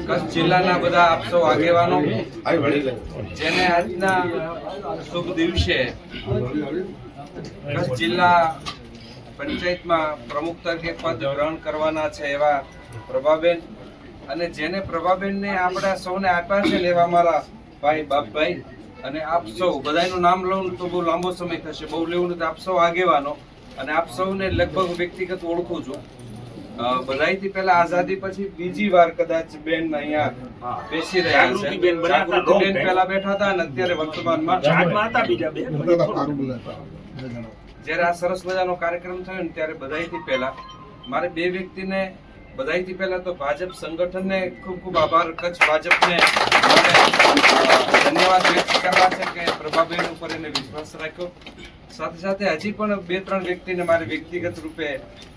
કચ્છ જિલ્લાના બધા આપ સૌ આગેવાનો જેને આજના શુભ દિવસે કચ્છ જિલ્લા પંચાયતમાં પ્રમુખ તરીકે પદ ગ્રહણ કરવાના છે એવા પ્રભાબેન અને જેને પ્રભાબેનને આપણા સૌને આપ્યા છે એવા મારા ભાઈ બાપભાઈ અને આપ સૌ બધાનું નામ લઉં તો બહુ લાંબો સમય થશે, બહુ લેવું નથી. આપ સૌ આગેવાનો અને આપ સૌને લગભગ વ્યક્તિગત ઓળખું છું. બધાયથી પહેલા આઝાદી પછી બીજી વાર કદાચ બેન અહીંયા બેસી રહ્યા છે. જાગૃતિબેન પહેલા બેઠા હતા અને અત્યારે વર્તમાનમાં જ્યારે આ સરસ મજાનો કાર્યક્રમ થયો ને ત્યારે બધાયથી પહેલા મારે બે વ્યક્તિને બધાયથી પહેલા તો ભાજપ સંગઠનને ખૂબ ખૂબ આભાર, કચ્છ ભાજપને ધન્યવાદ વ્યક્ત કરવા છે કે પ્રભાબેન ઉપર એને વિશ્વાસ રાખ્યો. સાથે સાથે હજી પણ બે ત્રણ વ્યક્તિને મારે વ્યક્તિગત રૂપે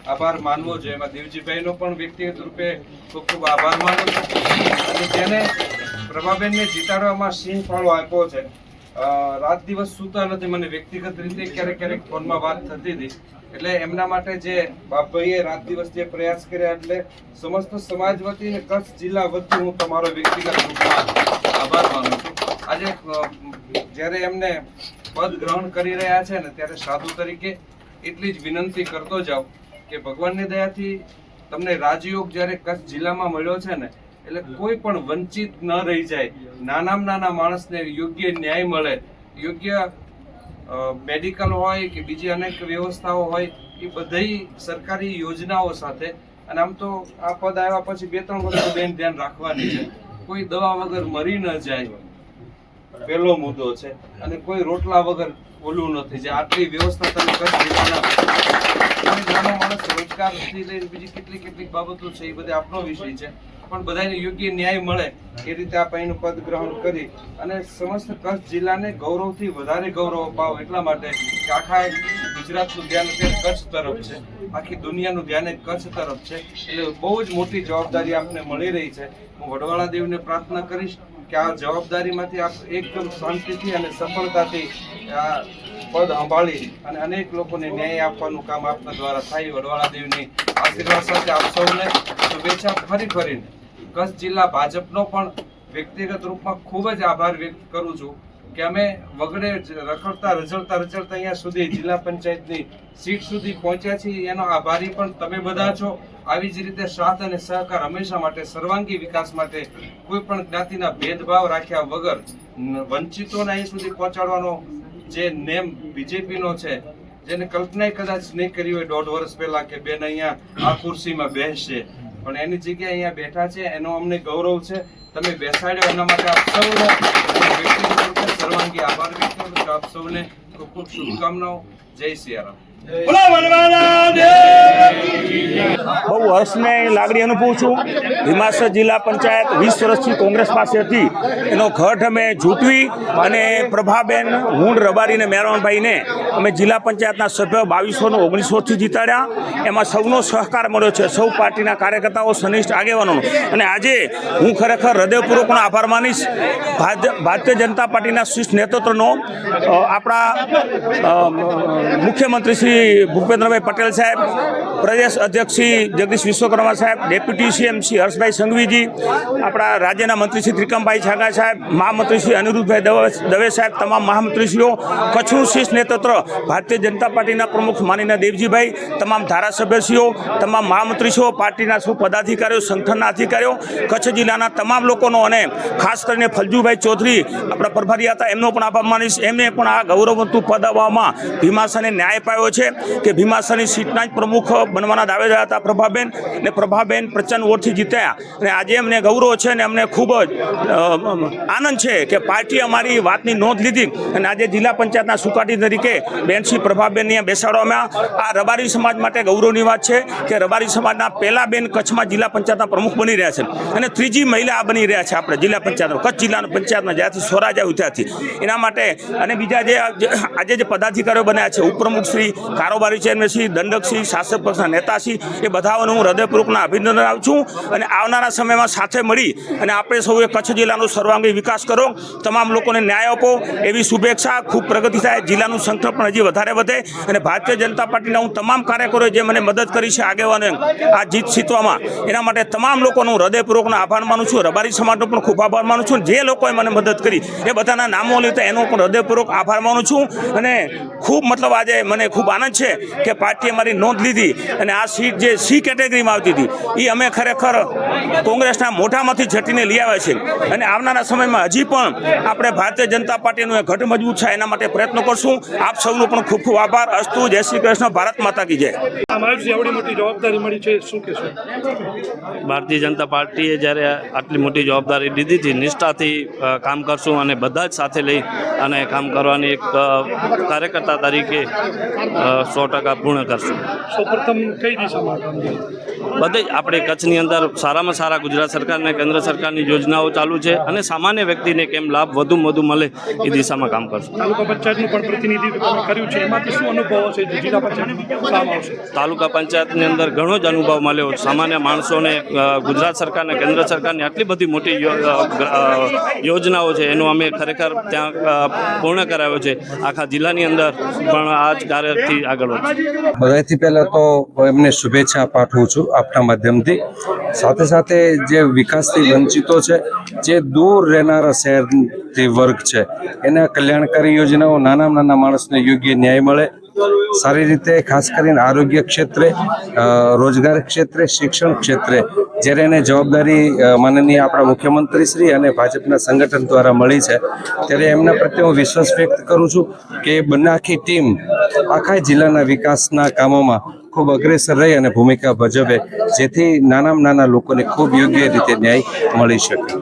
આભાર માનવો જોઈએ. એમાં દેવજીભાઈનો પણ વ્યક્તિગત રૂપે ખૂબ ખૂબ આભાર માનું છું અને જેને પ્રભાબેનને જીતાડવામાં સિંહ ફાળો આપ્યો છે. રાત દિવસ સૂતા નથી, મને વ્યક્તિગત રીતે ક્યારેક ક્યારેક ફોનમાં વાત થતી હતી. એટલે એમના માટે જે બાપભાઈએ રાત દિવસ જે પ્રયાસ કર્યા એટલે સમસ્ત સમાજ વતી અને કચ્છ જિલ્લા વતી હું તમારો વ્યક્તિગત રૂપમાં આભાર માનું છું. આજે જ્યારે એમને પદ ગ્રહણ કરી રહ્યા છે ને ત્યારે સાધુ તરીકે એટલી જ વિનંતી કરતો જાઉં કે ભગવાનની દયાથી તમને રાજયોગ જ્યારે કચ્છ જિલ્લામાં મળ્યો છે ને એટલે કોઈ પણ વંચિત ન રહી જાય, નાનામાં નાના માણસને યોગ્ય ન્યાય મળે, યોગ્ય મેડિકલ હોય કે બીજી અનેક વ્યવસ્થાઓ હોય એ બધી સરકારી યોજનાઓ સાથે. અને આમ તો આ પદ આવ્યા પછી 2-3 વસ્તુ બેન ધ્યાન રાખવાની છે, કોઈ દવા વગર મરી ન જાય પહેલો મુદ્દો છે અને કોઈ રોટલા વગર ઓલું નથી જાય. આટલી વ્યવસ્થા તમે કચ્છ જિલ્લાના નાનો માણસ રોજગારથી લઈને બીજી કેટલીક બાબતો છે એ બધે આપણો વિષય છે, પણ બધાને યોગ્ય ન્યાય મળે એ રીતે આપ અહીંનું પદ ગ્રહણ કરી અને સમસ્ત કચ્છ જિલ્લાને ગૌરવથી વધારે ગૌરવ અપાવો એટલા માટે કે આખા ગુજરાતનું ધ્યાન અત્યારે કચ્છ તરફ છે, આખી દુનિયાનું ધ્યાન કચ્છ તરફ છે. એટલે બહુ જ મોટી જવાબદારી આપને મળી રહી છે. હું વડવાળા દેવને પ્રાર્થના કરીશ કે આ જવાબદારીમાંથી આપ એકદમ શાંતિથી અને સફળતાથી આ પદ સંભાળી અને અનેક લોકોને ન્યાય આપવાનું કામ આપના દ્વારા થાય. વડવાળા દેવની આશીર્વાદ સાથે આપ સૌને શુભેચ્છા ફરીને કચ્છ જિલ્લા ભાજપનો પણ વ્યક્તિગત રૂપમાં ખૂબ જ આભાર વ્યક્ત કરું છું કે અમે વગડે રચડતા અહીંયા સુધી જિલ્લા પંચાયતની સીટ સુધી પહોંચ્યા છીએ. એનો આભારી પણ તમે બધા છો. આવી જ રીતે સાથ અને સહકાર હંમેશા માટે સર્વાંગી વિકાસ માટે કોઈ પણ જ્ઞાતિના ભેદભાવ રાખ્યા વગર વંચિતોને અહીં સુધી પહોંચાડવાનો જે નેમ બીજેપીનો છે, જેને કલ્પના કદાચ નહીં કરી હોય 1.5 વર્ષ પહેલા કે બેન અહીંયા આ ખુરશીમાં બેસશે, પણ એની જગ્યાએ અહીંયા બેઠા છે એનો અમને ગૌરવ છે. તમે બેસાડ્યો એના માટે આપ સૌનો વ્યક્તિગત રૂપે સર્વાંગી આભાર વ્યક્ત કરું છું. આપ સૌને ખૂબ ખૂબ શુભકામનાઓ. જય સિયારામ. બહુ હર્ષની લાગણી અનુભવું છું. ભીમાસર જિલ્લા પંચાયત 20 વર્ષથી કોંગ્રેસ પાસે હતી, એનો ઘટ અમે ઝૂંટવી અને પ્રભાબેન, હુંડ રબારી અને મેરવણભાઈને અમે જિલ્લા પંચાયતના સભ્ય 2219થી જીતાડ્યા. એમાં સૌનો સહકાર મળ્યો છે, સૌ પાર્ટીના કાર્યકર્તાઓ, સનિષ્ઠ આગેવાનોનો. અને આજે હું ખરેખર હૃદયપૂર્વકનો આભાર માનીશ ભારતીય જનતા પાર્ટીના શીર્ષ નેતૃત્વનો, આપણા મુખ્યમંત્રી શ્રી ભૂપેન્દ્રભાઈ પટેલ સાહેબ, પ્રદેશ અધ્યક્ષ શ્રી જગદીશ વિશ્વકર્મા સાહેબ, ડેપ્યુટી સીએમ શ્રી હર્ષભાઈ સંઘવીજી, આપણા રાજ્યના મંત્રી શ્રી ત્રિકમભાઈ છાગા સાહેબ, મહામંત્રી શ્રી અનિરુદ્ધભાઈ દવે સાહેબ, તમામ મહામંત્રીશ્રીઓ, કચ્છનું શીર્ષ નેતૃત્વ ભારતીય જનતા પાર્ટીના પ્રમુખ માનનીય દેવજીભાઈ, તમામ ધારાસભ્યશ્રીઓ, તમામ મહામંત્રીશ્રીઓ, પાર્ટીના સૌ પદાધિકારીઓ, સંગઠનના અધિકારીઓ, કચ્છ જિલ્લાના તમામ લોકોનો અને ખાસ કરીને ફલજુભાઈ ચૌધરી આપણા પ્રભારી હતા, એમનો પણ આભાર માનીશ. એમને પણ આ ગૌરવવંતું પદ આપવામાં ભીમાસરને ન્યાય પાયો છે કે ભીમાસરની સીટના જ પ્રમુખ બનવાના દાવેદાર હતા પ્રભાબેન, ને પ્રભાબેન પ્રચંડ વોટથી જીત્યા. અને આજે અમને ગૌરવ છે અને અમને ખૂબ જ આનંદ છે કે પાર્ટીએ અમારી વાતની નોંધ લીધી અને આજે જિલ્લા પંચાયતના સુકાટી તરીકે બેનશ્રી પ્રભાબેનને બેસાડવામાં આ રબારી સમાજ માટે ગૌરવની વાત છે કે રબારી સમાજના પહેલા બેન કચ્છમાં જિલ્લા પંચાયતના પ્રમુખ બની રહ્યા છે અને ત્રીજી મહિલા બની રહ્યા છે આપણે જિલ્લા પંચાયતમાં, કચ્છ જિલ્લાના પંચાયતમાં જ્યાંથી સ્વરાજ આવ્યું ત્યાંથી. એના માટે અને બીજા જે આજે જે પદાધિકારીઓ બન્યા છે, ઉપપ્રમુખ શ્રી, કારોબારી ચેરમેન શ્રી, દંડક શ્રી, શાસક પક્ષના નેતા શ્રી, એ બધાઓને હું હૃદયપૂર્વકના અભિનંદન આપું છું. અને આવનારા સમયમાં સાથે મળી અને આપણે સૌએ કચ્છ જિલ્લાનો સર્વાંગી વિકાસ કરો, તમામ લોકોને ન્યાય આપો એવી શુભેચ્છા. ખૂબ પ્રગતિ થાય, જિલ્લાનું સંગઠન પણ પણ હજી વધારે વધે અને ભારતીય જનતા પાર્ટીના હું તમામ કાર્યકરોએ જે મને મદદ કરી છે આગેવાને આ જીત જીતવામાં, એના માટે તમામ લોકોનો હું હૃદયપૂર્વકનો આભાર માનું છું. રબારી સમાજનો પણ ખૂબ આભાર માનું છું. જે લોકોએ મને મદદ કરી એ બધાના નામો લીધા એનો પણ હૃદયપૂર્વક આભાર માનું છું. અને ખૂબ મતલબ આજે મને ખૂબ આનંદ છે કે પાર્ટીએ મારી નોંધ લીધી અને આ સીટ જે સી કેટેગરીમાં આવતી હતી એ અમે ખરેખર કોંગ્રેસના મોઢામાંથી ઝટીને લઈ આવ્યા છે. અને આવનારા સમયમાં હજી પણ આપણે ભારતીય જનતા પાર્ટીનું એક ઘટ મજબૂત છે એના માટે પ્રયત્નો કરશું. આપ સૌનો પણ ખૂબ ખૂબ આભાર. અસ્તુ. જય શ્રી કૃષ્ણ. ભારત માતા કી જય. આવડી મોટી જવાબદારી મળી છે, શું કહેશો? ભારતીય જનતા પાર્ટીએ જ્યારે આટલી મોટી જવાબદારી લીધી હતી, નિષ્ઠાથી કામ કરશું અને બધા જ સાથે લઈ અને કામ કરવાની એક કાર્યકર્તા તરીકે 100% પૂર્ણ કરશું. સૌપ્રથમ કઈ દિશામાં કામગીરી? બધે જ આપણે કચ્છની અંદર સારામાં સારા ગુજરાત સરકાર અને કેન્દ્ર સરકારની યોજનાઓ ચાલુ છે અને સામાન્ય વ્યક્તિને કેમ લાભ વધુમાં વધુ મળે એ દિશામાં કામ કરશું. તાલુકા પંચાયતનું પણ પ્રતિનિધિત્વ તમે કર્યું છે, એમાંથી શું અનુભવ હશે જે જિલ્લા પંચાયત કામ આવશે? તાલુકા પંચાયતની અંદર ઘણો જ અનુભવ મળ્યો. સામાન્ય માણસોને ગુજરાત સરકાર અને કેન્દ્ર સરકારની આટલી બધી મોટી યોજનાઓ છે એનું અમે ખરેખર ત્યાં પૂર્ણ કરાવ્યો છે. આખા જિલ્લાની અંદર પણ આ જ કાર્યથી આગળ વધશે. બધાથી પહેલાં તો એમને શુભેચ્છા પાઠવું છું આપના માધ્યમથી. સાથે સાથે જે વિકાસથી વંચિતો છે, જે દૂર રહેનારા શહેરથી વર્ગ છે, એના કલ્યાણકારી યોજનાઓ નાના નાના માણસને યોગ્ય ન્યાય મળે, સારી રીતે ખાસ કરીને આરોગ્ય ક્ષેત્રે, રોજગાર ક્ષેત્રે, શિક્ષણ ક્ષેત્રે જ્યારે એને જવાબદારી માનનીય આપણા મુખ્યમંત્રી શ્રી અને ભાજપના સંગઠન દ્વારા મળી છે, ત્યારે એમના પ્રત્યે હું વિશ્વાસ વ્યક્ત કરું છું કે બંને આખી ટીમ આખા જિલ્લાના વિકાસના કામોમાં ખૂબ અગ્રેસર રહી અને ભૂમિકા ભજવે, જેથી નાનામાં નાના લોકોને ખૂબ યોગ્ય રીતે ન્યાય મળી શકે.